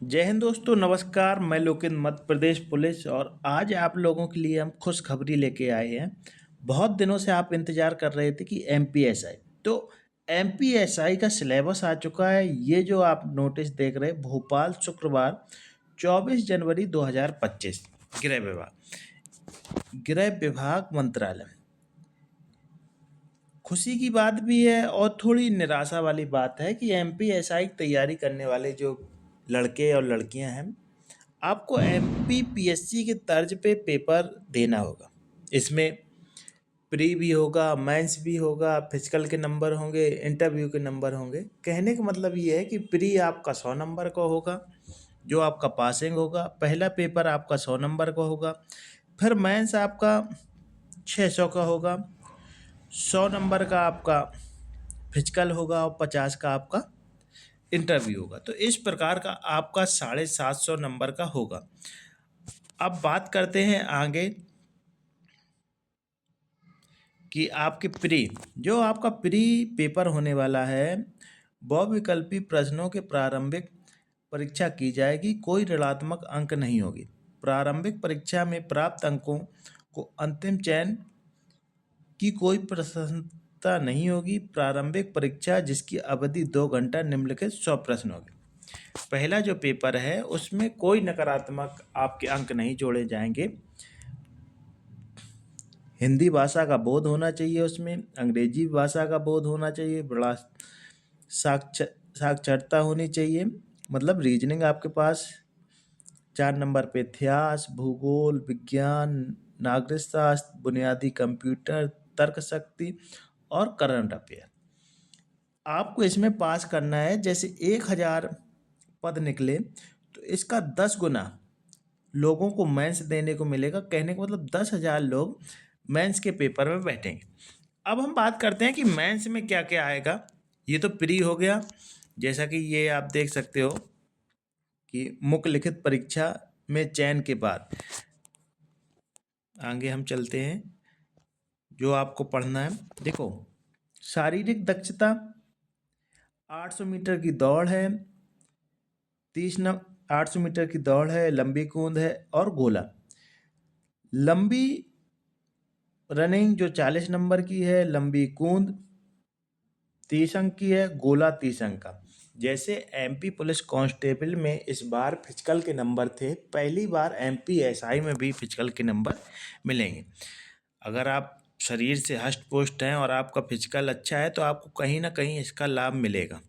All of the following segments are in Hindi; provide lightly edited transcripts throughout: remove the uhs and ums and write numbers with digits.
जय हिंद दोस्तों, नमस्कार। मैं लोकेंद्र, मध्य प्रदेश पुलिस, और आज आप लोगों के लिए हम खुशखबरी लेके आए हैं। बहुत दिनों से आप इंतजार कर रहे थे कि एमपीएसआई, तो एमपीएसआई का सिलेबस आ चुका है। ये जो आप नोटिस देख रहे हैं, भोपाल, शुक्रवार 24 जनवरी 2025। गृह विभाग, गृह विभाग मंत्रालय। खुशी की बात भी है और थोड़ी निराशा वाली बात है कि एमपीएसआई की तैयारी करने वाले जो लड़के और लड़कियां हैं, आपको एमपीपीएससी के तर्ज पे पेपर देना होगा। इसमें प्री भी होगा, मेंस भी होगा, फिजिकल के नंबर होंगे, इंटरव्यू के नंबर होंगे। कहने का मतलब ये है कि प्री आपका 100 नंबर का होगा, जो आपका पासिंग होगा। पहला पेपर आपका 100 नंबर का होगा। फिर मेंस आपका 600 का होगा। 100 नंबर का आपका फिजिकल होगा और 50 का आपका इंटरव्यू होगा। तो इस प्रकार का आपका 750 नंबर का होगा। अब बात करते हैं आगे कि आपके प्री, जो आपका प्री पेपर होने वाला है, बहुविकल्पी प्रश्नों के प्रारंभिक परीक्षा की जाएगी। कोई ऋणात्मक अंक नहीं होगी। प्रारंभिक परीक्षा में प्राप्त अंकों को अंतिम चयन की कोई प्रशंसता नहीं होगी। प्रारंभिक परीक्षा जिसकी अवधि 2 घंटा, निम्नलिखित 100 प्रश्न होगी। पहला जो पेपर है उसमें कोई नकारात्मक आपके अंक नहीं जोड़े जाएंगे। हिंदी भाषा का बोध होना चाहिए, उसमें अंग्रेजी भाषा का बोध होना चाहिए, बड़ा साक्षरता होनी चाहिए। मतलब रीजनिंग आपके पास 4 नंबर पे, इतिहास, भूगोल, विज्ञान, नागरिक शास्त्र, बुनियादी कंप्यूटर, तर्क शक्ति और करंट अफेयर। आपको इसमें पास करना है। जैसे 1,000 पद निकले तो इसका 10 गुना लोगों को मेंस देने को मिलेगा। कहने का मतलब 10,000 लोग मेंस के पेपर में बैठेंगे। अब हम बात करते हैं कि मेंस में क्या क्या आएगा। ये तो प्री हो गया। जैसा कि ये आप देख सकते हो कि मुख्य लिखित परीक्षा में चयन के बाद आगे हम चलते हैं। जो आपको पढ़ना है, देखो, शारीरिक दक्षता 800 मीटर की दौड़ है, 800 मीटर की दौड़ है, लंबी कूद है और गोला। लंबी रनिंग जो 40 नंबर की है, लंबी कूद 30 अंक की है, गोला 30 अंक का। जैसे एमपी पुलिस कांस्टेबल में इस बार फिजिकल के नंबर थे, पहली बार एमपीएसआई में भी फिजिकल के नंबर मिलेंगे। अगर आप शरीर से हष्ट पुष्ट हैं और आपका फिजिकल अच्छा है तो आपको कहीं ना कहीं इसका लाभ मिलेगा।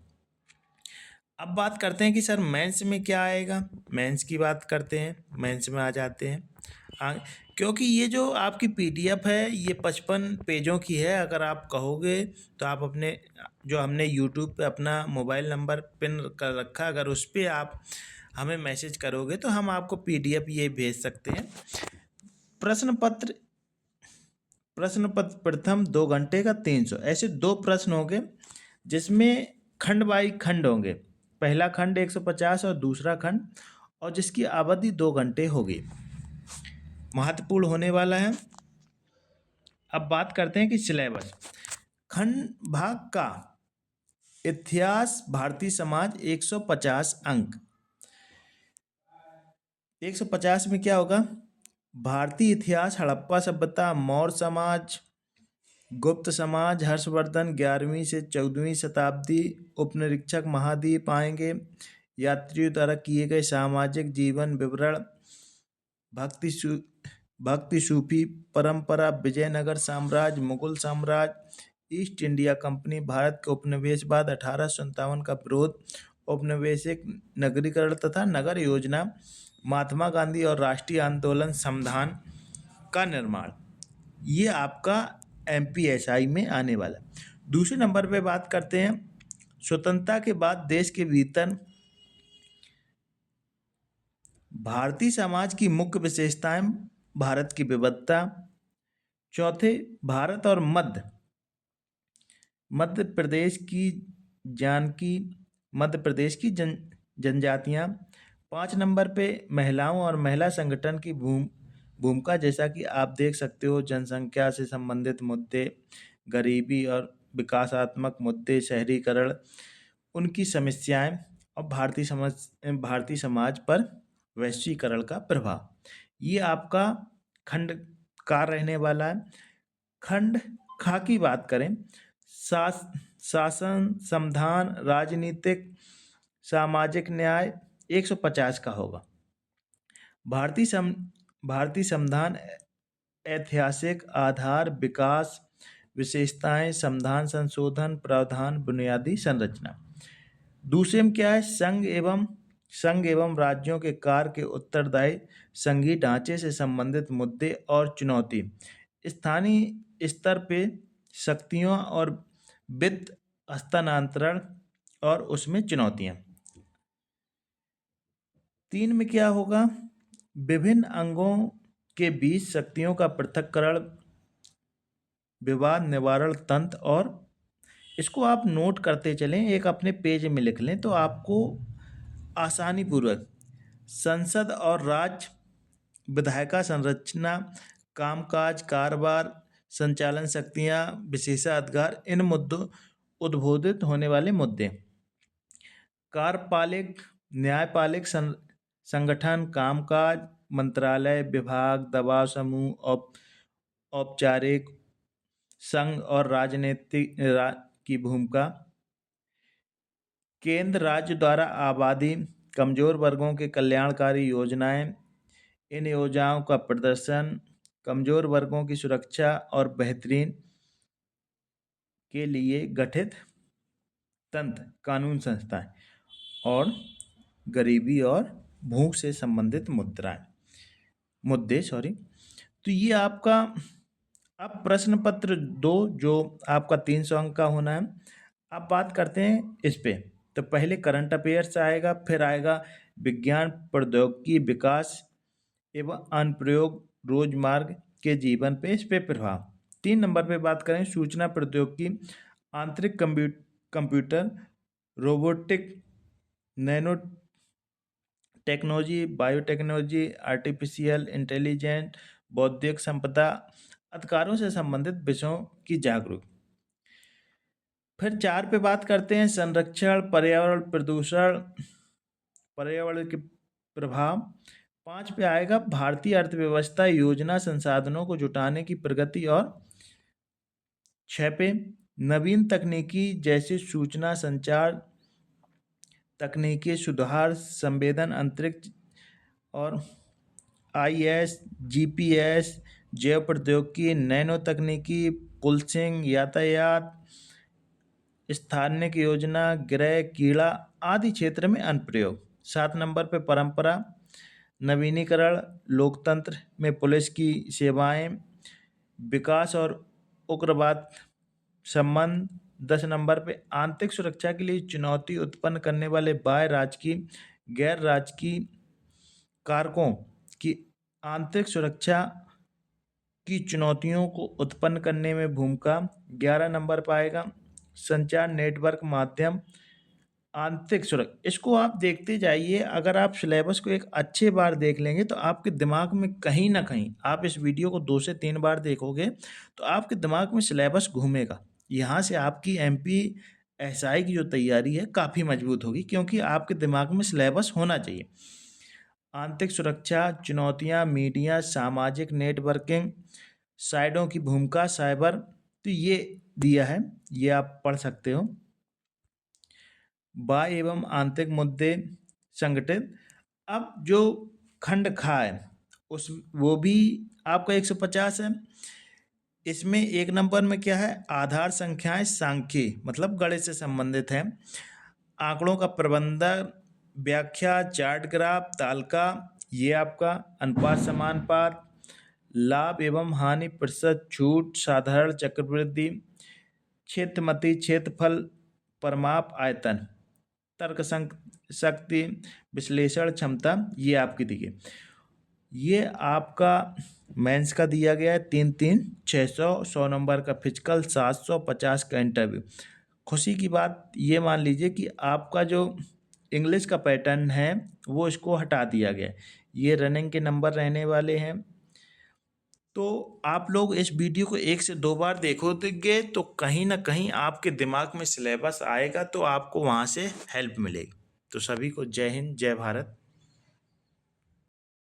अब बात करते हैं कि सर मेंस में क्या आएगा। मेंस की बात करते हैं, मेंस में आ जाते हैं। आ, क्योंकि ये जो आपकी पीडीएफ है ये 55 पेजों की है। अगर आप कहोगे तो आप अपने, जो हमने यूट्यूब पे अपना मोबाइल नंबर पिन कर रखा, अगर उस पर आप हमें मैसेज करोगे तो हम आपको पीडीएफ ये भेज सकते हैं। प्रश्न पत्र, प्रश्न पत्र प्रथम 2 घंटे का 300, ऐसे 2 प्रश्न होंगे जिसमें खंड बाई खंड होंगे। पहला खंड 150 और दूसरा खंड, और जिसकी अवधि 2 घंटे होगी। महत्वपूर्ण होने वाला है। अब बात करते हैं कि सिलेबस। खंड भाग का इतिहास, भारतीय समाज 150 अंक। 150 में क्या होगा? भारतीय इतिहास, हड़प्पा सभ्यता, मौर्य समाज, गुप्त समाज, हर्षवर्धन, 11वीं से 14वीं शताब्दी, उपनिरीक्षक, महाद्वीप आएंगे, यात्रियों द्वारा किए गए सामाजिक जीवन विवरण, भक्ति सु भक्ति सूफी परंपरा, विजयनगर साम्राज्य, मुगल साम्राज्य, ईस्ट इंडिया कंपनी, भारत के उपनिवेशवाद, 1857 का विरोध, औपनिवेशिक नगरीकरण तथा नगर योजना, महात्मा गांधी और राष्ट्रीय आंदोलन संविधान का निर्माण। ये आपका एमपीएसआई में आने वाला। दूसरे नंबर पे बात करते हैं स्वतंत्रता के बाद देश के भीतर भारतीय समाज की मुख्य विशेषताएं, भारत की विविधता। चौथे, भारत और मध्य प्रदेश की जानकी, मध्य प्रदेश की जनजातियां। 5 नंबर पे महिलाओं और महिला संगठन की भूमिका। जैसा कि आप देख सकते हो, जनसंख्या से संबंधित मुद्दे, गरीबी और विकासात्मक मुद्दे, शहरीकरण, उनकी समस्याएं। और भारतीय समाज पर वैश्वीकरण का प्रभाव। ये आपका खंड का रहने वाला है। खंड खा की बात करें, शास शासन, संविधान, राजनीतिक, सामाजिक न्याय 150 का होगा। भारतीय सं भारतीय संविधान ऐतिहासिक आधार, विकास, विशेषताएं, संविधान संशोधन, प्रावधान, बुनियादी संरचना। दूसरे में क्या है, संघ एवं राज्यों के कार्य के उत्तरदायी संघीय ढांचे से संबंधित मुद्दे और चुनौती। स्थानीय स्तर पे शक्तियों और वित्त हस्तांतरण और उसमें चुनौतियां। 3 में क्या होगा, विभिन्न अंगों के बीच शक्तियों का पृथक्करण, विवाद निवारण तंत्र। और इसको आप नोट करते चलें, एक अपने पेज में लिख लें तो आपको आसानी पूर्वक संसद और राज्य विधायिका संरचना, कामकाज, कारोबार, संचालन शक्तियां, विशेषाधिकार, इन मुद्दों उद्बोधित होने वाले मुद्दे। कार्यपालिक, न्यायपालिक संगठन, कामकाज, मंत्रालय, विभाग, दबाव समूह, औपचारिक संघ और राजनीतिक की भूमिका। केंद्र राज्य द्वारा आबादी, कमजोर वर्गों के कल्याणकारी योजनाएं, इन योजनाओं का प्रदर्शन, कमजोर वर्गों की सुरक्षा और बेहतरीन के लिए गठित तंत्र, कानून संस्थाएं। और गरीबी और भूख से संबंधित मुद्दे। तो ये आपका अब प्रश्न पत्र 2 जो आपका 300 अंक का होना है। अब बात करते हैं इस पे। तो पहले करंट अफेयर्स आएगा, फिर आएगा विज्ञान प्रौद्योगिकी विकास एवं अनुप्रयोग रोजमर्रा के जीवन पे इस पे प्रभाव। 3 नंबर पे बात करें सूचना प्रौद्योगिकी, आंतरिक computer, robotic, nano technology, biotechnology, artificial intelligence, बौद्धिक संपदा अधिकारों से संबंधित विषयों की जागरूक। फिर 4 पे बात करते हैं संरक्षण, पर्यावरण प्रदूषण, पर्यावरण के प्रभाव। 5 पे आएगा भारतीय अर्थव्यवस्था, योजना संसाधनों को जुटाने की प्रगति। और 6 पे नवीन तकनीकी जैसे सूचना संचार तकनीकी सुधार, संवेदन अंतरिक्ष और आईएएस, जीपीएस, जैव प्रौद्योगिकी, नैनो तकनीकी, पुल्सिंग, यातायात, स्थानिक योजना, गृह, कीड़ा आदि क्षेत्र में अनुप्रयोग। 7 नंबर पे परंपरा, नवीनीकरण, लोकतंत्र में पुलिस की सेवाएं, विकास और उग्रवाद संबंध। 10 नंबर पे आंतरिक सुरक्षा के लिए चुनौती उत्पन्न करने वाले बाह्य राजकीय, गैर राजकीय कारकों की आंतरिक सुरक्षा की चुनौतियों को उत्पन्न करने में भूमिका। 11 नंबर पर आएगा संचार नेटवर्क माध्यम, आंतरिक सुरक्षा। इसको आप देखते जाइए, अगर आप सिलेबस को एक अच्छे बार देख लेंगे तो आपके दिमाग में कहीं ना कहीं, आप इस वीडियो को 2 से 3 बार देखोगे तो आपके दिमाग में सिलेबस घूमेगा। यहाँ से आपकी एमपी एसआई की जो तैयारी है काफ़ी मजबूत होगी, क्योंकि आपके दिमाग में सिलेबस होना चाहिए। आंतरिक सुरक्षा, चुनौतियाँ, मीडिया, सामाजिक नेटवर्किंग, साइडों की भूमिका, साइबर। तो ये दिया है, ये आप पढ़ सकते हो। बाह्य एवं आंतरिक मुद्दे संगठित। अब जो खंड खा है उस वो भी आपका 150 है। इसमें 1 नंबर में क्या है, आधार संख्याएं सांख्यिकी मतलब गणित से संबंधित है। आंकड़ों का प्रबंधन, व्याख्या, चार्ट ग्राफ, तालिका, ये आपका अनुपात समानुपात, लाभ एवं हानि प्रतिशत, छूट, साधारण चक्रवृद्धि, क्षेत्रमति, क्षेत्रफल, परमाप, आयतन, तर्क शक्ति, विश्लेषण क्षमता, ये आपकी दी गई। ये आपका मेंस का दिया गया है 3-3, 600, 100 नंबर का फिजिकल, 750 का इंटरव्यू। खुशी की बात ये मान लीजिए कि आपका जो इंग्लिश का पैटर्न है वो इसको हटा दिया गया है। ये रनिंग के नंबर रहने वाले हैं। तो आप लोग इस वीडियो को 1 से 2 बार देखोगे तो कहीं ना कहीं आपके दिमाग में सिलेबस आएगा, तो आपको वहाँ से हेल्प मिलेगी। तो सभी को जय हिंद, जय भारत।